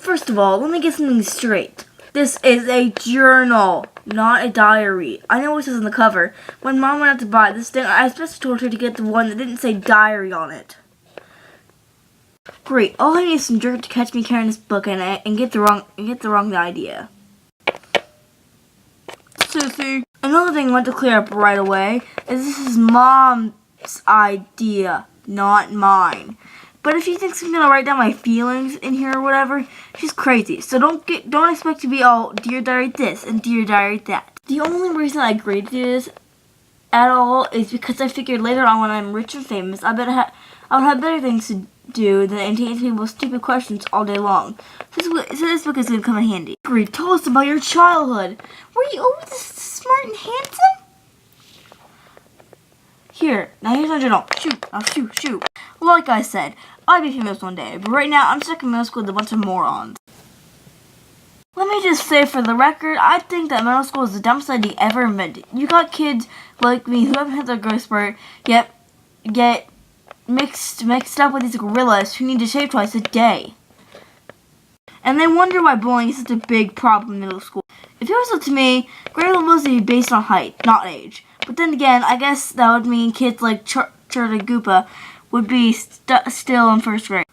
First of all, let me get something straight. This is a journal, not a diary. I know what it says on the cover. When Mom went out to buy this thing, I especially told her to get the one that didn't say diary on it. Great. All I need is some jerk to catch me carrying this book and get the wrong idea. Sissy. Another thing I want to clear up right away is this is Mom's idea, not mine. But if she thinks I'm gonna write down my feelings in here or whatever, she's crazy. So don't expect to be all dear diary this and dear diary that. The only reason I agreed to this at all is because I figured later on when I'm rich and famous, I would have better things to do than answer people's stupid questions all day long. So this book is gonna come in handy. Great, tell us about your childhood. Were you always this smart and handsome? Here, now here's my journal. Shoot, I'll shoot. Like I said, I'll be famous one day, but right now I'm stuck in middle school with a bunch of morons. Let me just say for the record, I think that middle school is the dumbest idea ever invented. You got kids like me who haven't had their growth spurt, yet get mixed up with these gorillas who need to shave twice a day. And they wonder why bullying is such a big problem in middle school. If it was up to me, grade levels would be based on height, not age. But then again, I guess that would mean kids like Charlie Goopa would be still in first grade.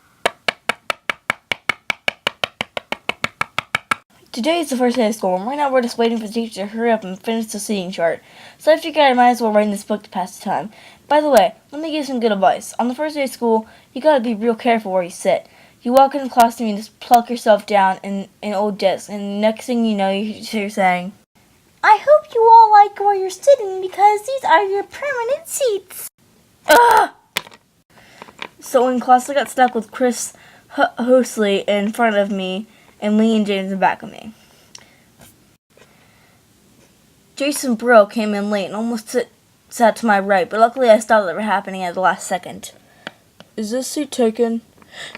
Today is the first day of school, and right now we're just waiting for the teacher to hurry up and finish the seating chart. So I figured I might as well write in this book to pass the time. By the way, let me give you some good advice. On the first day of school, you gotta be real careful where you sit. You walk into the classroom and just plunk yourself down in an old desk, and next thing you know, you're saying, "I hope you all like where you're sitting because these are your permanent seats." Ugh! So in class, I got stuck with Chris Hosley in front of me and Lee and James in back of me. Jason Brill came in late and almost sat to my right, but luckily I stopped it from happening at the last second. Is this seat taken?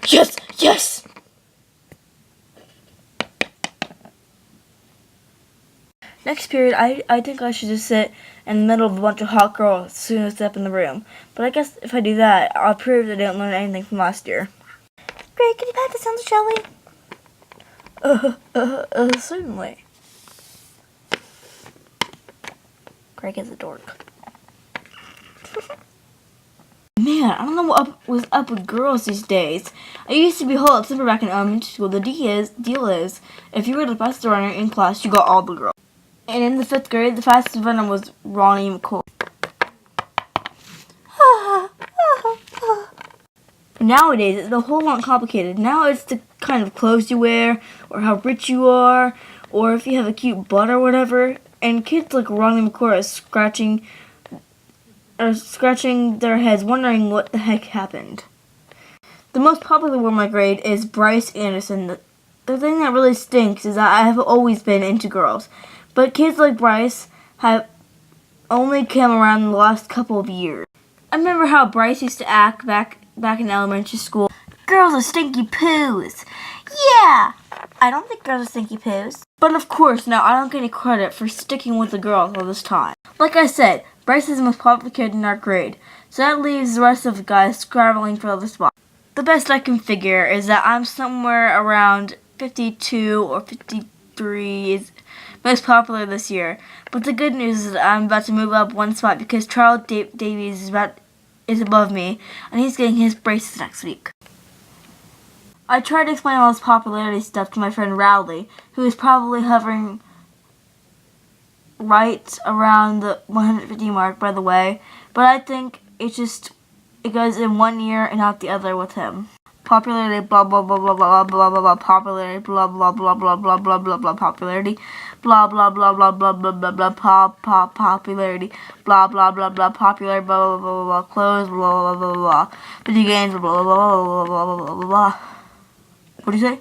Yes! Next period, I think I should just sit in the middle of a bunch of hot girls as soon as I step in the room. But I guess if I do that, I'll prove that I didn't learn anything from last year. Great, can you pass the sounds, shall we? Certainly. Greg is a dork. Man, I don't know what was up with girls these days. I used to be whole at back in elementary school. The deal is, if you were the fastest runner in class, you got all the girls. And in the 5th grade, the fastest runner was Ronnie McCoy. Nowadays, it's a whole lot complicated. Now it's the kind of clothes you wear, or how rich you are, or if you have a cute butt or whatever. And kids like Ronnie McCoy are scratching their heads, wondering what the heck happened. The most popular one in my grade is Bryce Anderson. The thing that really stinks is that I have always been into girls. But kids like Bryce have only come around in the last couple of years. I remember how Bryce used to act back in elementary school. Girls are stinky poos. Yeah! I don't think girls are stinky poos. But of course, now I don't get any credit for sticking with the girls all this time. Like I said, Bryce is the most popular kid in our grade. So that leaves the rest of the guys scrabbling for the spot. The best I can figure is that I'm somewhere around 52 or 53 is most popular this year. But the good news is that I'm about to move up one spot because Charles Davies is above me, and he's getting his braces next week. I tried to explain all this popularity stuff to my friend Rowley, who is probably hovering right around the 150 mark, by the way, but I think it goes in one ear and out the other with him. Popularity, blah blah blah blah blah blah blah blah, popularity, blah blah blah blah blah blah blah blah, popularity, blah blah blah blah blah blah blah blah popularity, blah blah blah blah popular, blah blah blah blah, clothes, blah blah blah blah, video games, blah blah blah blah blah blah blah. What do you say?